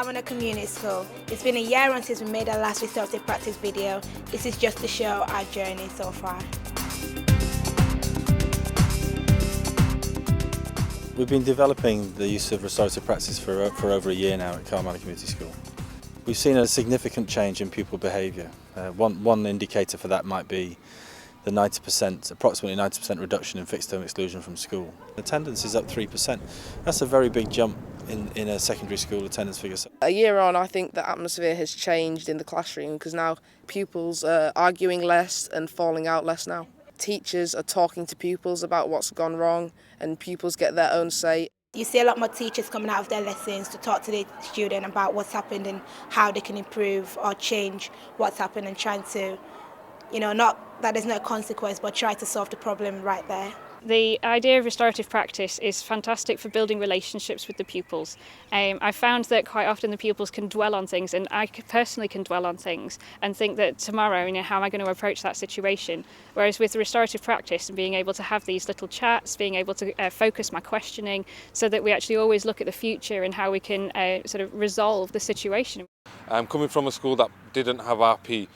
I'm in a community school. It's been a year on since we made our last restorative practice video. This is just to show our journey so far. We've been developing the use of restorative practice for over a year now at Kamil Community School. We've seen a significant change in pupil behaviour. One indicator for that might be the approximately 90% reduction in fixed term exclusion from school. Attendance is up 3%. That's a very big jump in a secondary school attendance figure. A year on, I think the atmosphere has changed in the classroom because now pupils are arguing less and falling out less now. Teachers are talking to pupils about what's gone wrong and pupils get their own say. You see a lot more teachers coming out of their lessons to talk to the student about what's happened and how they can improve or change what's happened and trying to, not that there's no consequence, but try to solve the problem right there. The idea of restorative practice is fantastic for building relationships with the pupils. I found that quite often the pupils can dwell on things, and I personally can dwell on things and think that tomorrow, how am I going to approach that situation? Whereas with the restorative practice and being able to have these little chats, being able to focus my questioning so that we actually always look at the future and how we can sort of resolve the situation. Coming from a school that didn't have RP,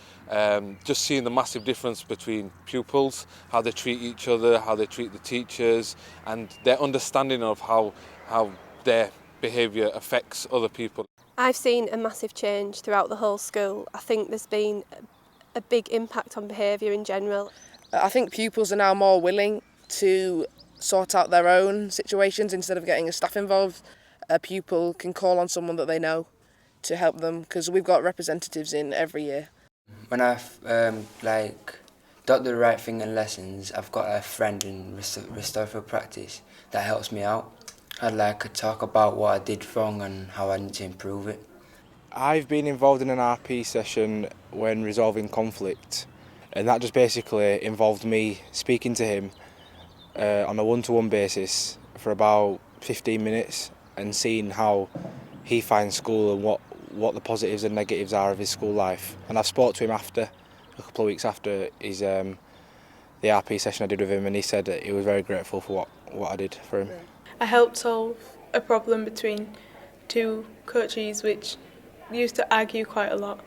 just seeing the massive difference between pupils, how they treat each other, how they treat the teachers, and their understanding of how their behaviour affects other people. I've seen a massive change throughout the whole school. I think there's been a big impact on behaviour in general. I think pupils are now more willing to sort out their own situations instead of getting a staff involved. A pupil can call on someone that they know to help them because we've got representatives in every year. When I've done the right thing in lessons, I've got a friend in restorative practice that helps me out. I'd to talk about what I did wrong and how I need to improve it. I've been involved in an RP session when resolving conflict, and that just basically involved me speaking to him on a one-to-one basis for about 15 minutes and seeing how he finds school and what the positives and negatives are of his school life. And I spoke to him a couple of weeks after his the RP session I did with him, and he said that he was very grateful for what I did for him. I helped solve a problem between two coaches which used to argue quite a lot,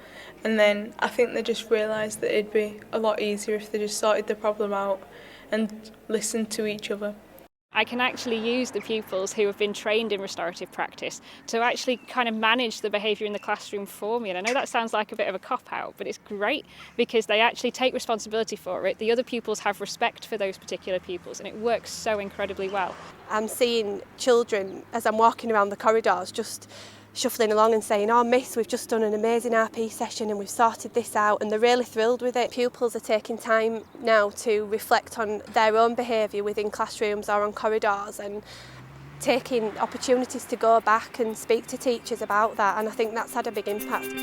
and then I think they just realised that it'd be a lot easier if they just sorted the problem out and listened to each other. I can actually use the pupils who have been trained in restorative practice to actually kind of manage the behaviour in the classroom for me. And I know that sounds like a bit of a cop-out, but it's great because they actually take responsibility for it. The other pupils have respect for those particular pupils, and it works so incredibly well. I'm seeing children as I'm walking around the corridors just shuffling along and saying, "Oh miss, we've just done an amazing RP session and we've sorted this out," and they're really thrilled with it. Pupils are taking time now to reflect on their own behaviour within classrooms or on corridors and taking opportunities to go back and speak to teachers about that, and I think that's had a big impact.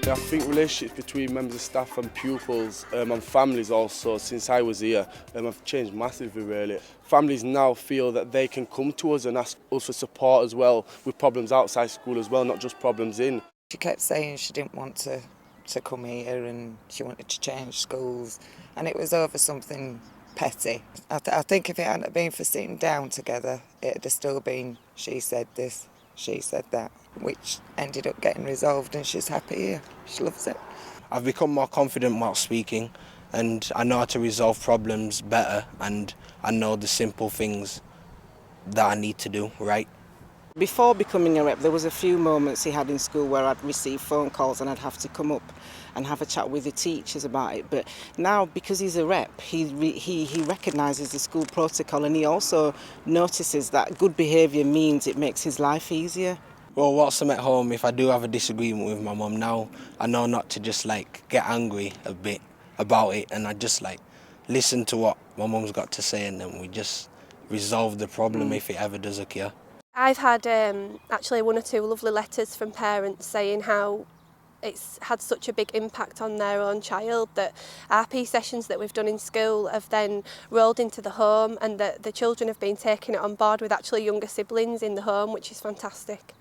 I think relationships between members of staff and pupils and families also, since I was here, have changed massively really. Families now feel that they can come to us and ask us for support as well with problems outside school as well, not just problems in. She kept saying she didn't want to come here and she wanted to change schools, and it was over something petty. I think if it hadn't been for sitting down together, it'd have still been she said this, she said that, which ended up getting resolved, and she's happy here. She loves it. I've become more confident while speaking, and I know how to resolve problems better, and I know the simple things that I need to do right. Before becoming a rep, there was a few moments he had in school where I'd receive phone calls and I'd have to come up and have a chat with the teachers about it. But now, because he's a rep, he recognises the school protocol, and he also notices that good behaviour means it makes his life easier. Well, whilst I'm at home, if I do have a disagreement with my mum now, I know not to just get angry a bit about it, and I just listen to what my mum's got to say, and then we just resolve the problem if it ever does occur. I've had actually one or two lovely letters from parents saying how it's had such a big impact on their own child, that RP sessions that we've done in school have then rolled into the home, and that the children have been taking it on board with actually younger siblings in the home, which is fantastic.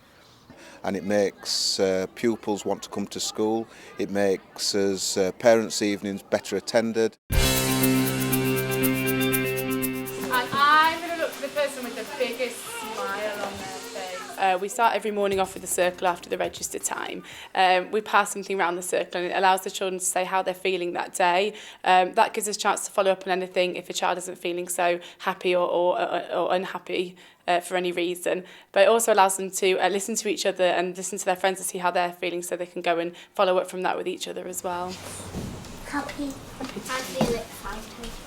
And it makes pupils want to come to school. It makes us parents' evenings better attended. And I'm going to look for the person person with the biggest smile on their face. We start every morning off with a circle after the register time. We pass something around the circle and it allows the children to say how they're feeling that day. That gives us a chance to follow up on anything if a child isn't feeling so happy or unhappy for any reason. But it also allows them to listen to each other and listen to their friends to see how they're feeling so they can go and follow up from that with each other as well. Happy. I feel excited.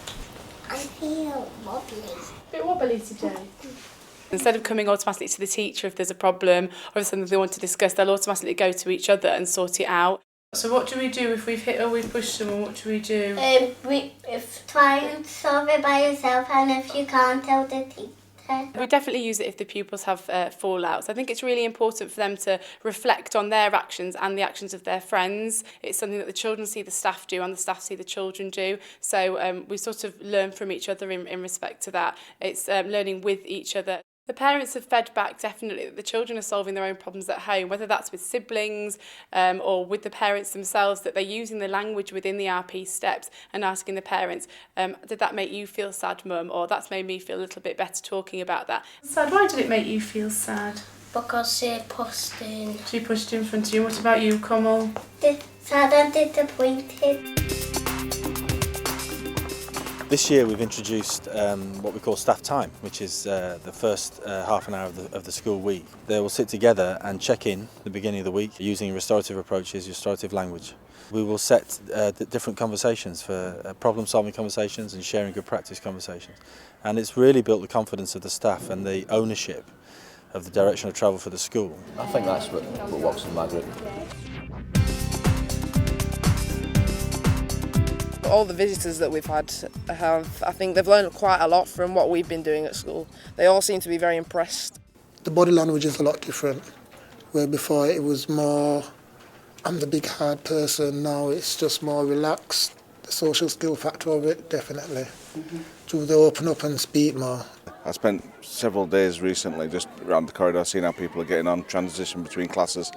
I feel wobbly. A bit wobbly today. Instead of coming automatically to the teacher if there's a problem or if something they want to discuss, they'll automatically go to each other and sort it out. So what do we do if we've hit or we've pushed someone? What do we do? Try and solve it by yourself, and if you can't, tell the teacher. We definitely use it if the pupils have fallouts. I think it's really important for them to reflect on their actions and the actions of their friends. It's something that the children see the staff do and the staff see the children do. So we sort of learn from each other in respect to that. It's learning with each other. The parents have fed back definitely that the children are solving their own problems at home, whether that's with siblings or with the parents themselves, that they're using the language within the RP steps and asking the parents, did that make you feel sad, Mum? Or that's made me feel a little bit better talking about that. Sad, why did it make you feel sad? Because she pushed in. She pushed in front of you. What about you, Kamil? Sad and disappointed. This year we've introduced what we call staff time, which is the first half an hour of the school week. They will sit together and check in at the beginning of the week using restorative approaches, restorative language. We will set different conversations for problem-solving conversations and sharing good practice conversations. And it's really built the confidence of the staff and the ownership of the direction of travel for the school. I think that's what works in Margaret. All the visitors that we've had I think they've learned quite a lot from what we've been doing at school. They all seem to be very impressed. The body language is a lot different, where before it was more, I'm the big hard person, now it's just more relaxed. The social skill factor of it, definitely. Do they open up and speak more? I spent several days recently just around the corridor seeing how people are getting on, transition between classes,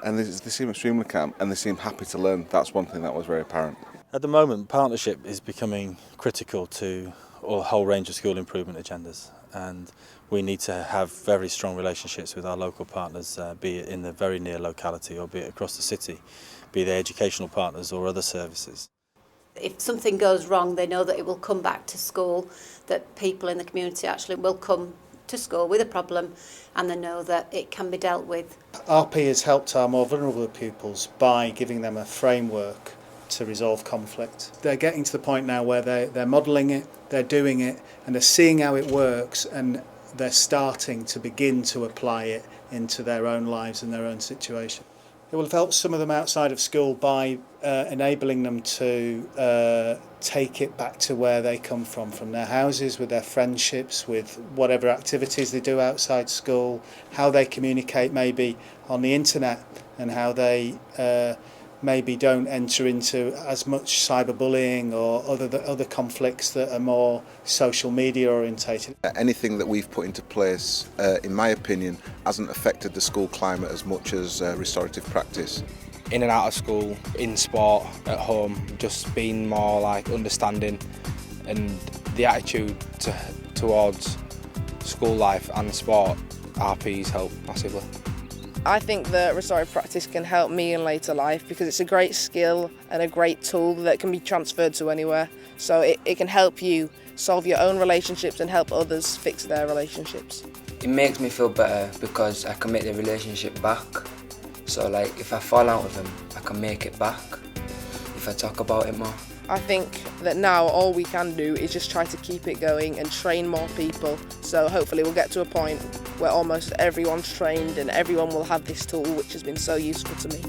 and they seem extremely calm and they seem happy to learn. That's one thing that was very apparent. At the moment, partnership is becoming critical to a whole range of school improvement agendas, and we need to have very strong relationships with our local partners, be it in the very near locality or be it across the city, be they educational partners or other services. If something goes wrong, they know that it will come back to school, that people in the community actually will come to school with a problem and they know that it can be dealt with. RP has helped our more vulnerable pupils by giving them a framework to resolve conflict. They're getting to the point now where they're modelling it, they're doing it, and they're seeing how it works, and they're starting to begin to apply it into their own lives and their own situation. It will have helped some of them outside of school by enabling them to take it back to where they come from their houses, with their friendships, with whatever activities they do outside school, how they communicate maybe on the internet, and how they maybe don't enter into as much cyberbullying or other conflicts that are more social media orientated. Anything that we've put into place, in my opinion, hasn't affected the school climate as much as restorative practice. In and out of school, in sport, at home, just being more like understanding, and the attitude towards school life and sport, RP's help massively. I think that restorative practice can help me in later life because it's a great skill and a great tool that can be transferred to anywhere. So it can help you solve your own relationships and help others fix their relationships. It makes me feel better because I can make the relationship back. So like if I fall out with them, I can make it back if I talk about it more. I think that now all we can do is just try to keep it going and train more people. So hopefully we'll get to a point where almost everyone's trained and everyone will have this tool, which has been so useful to me.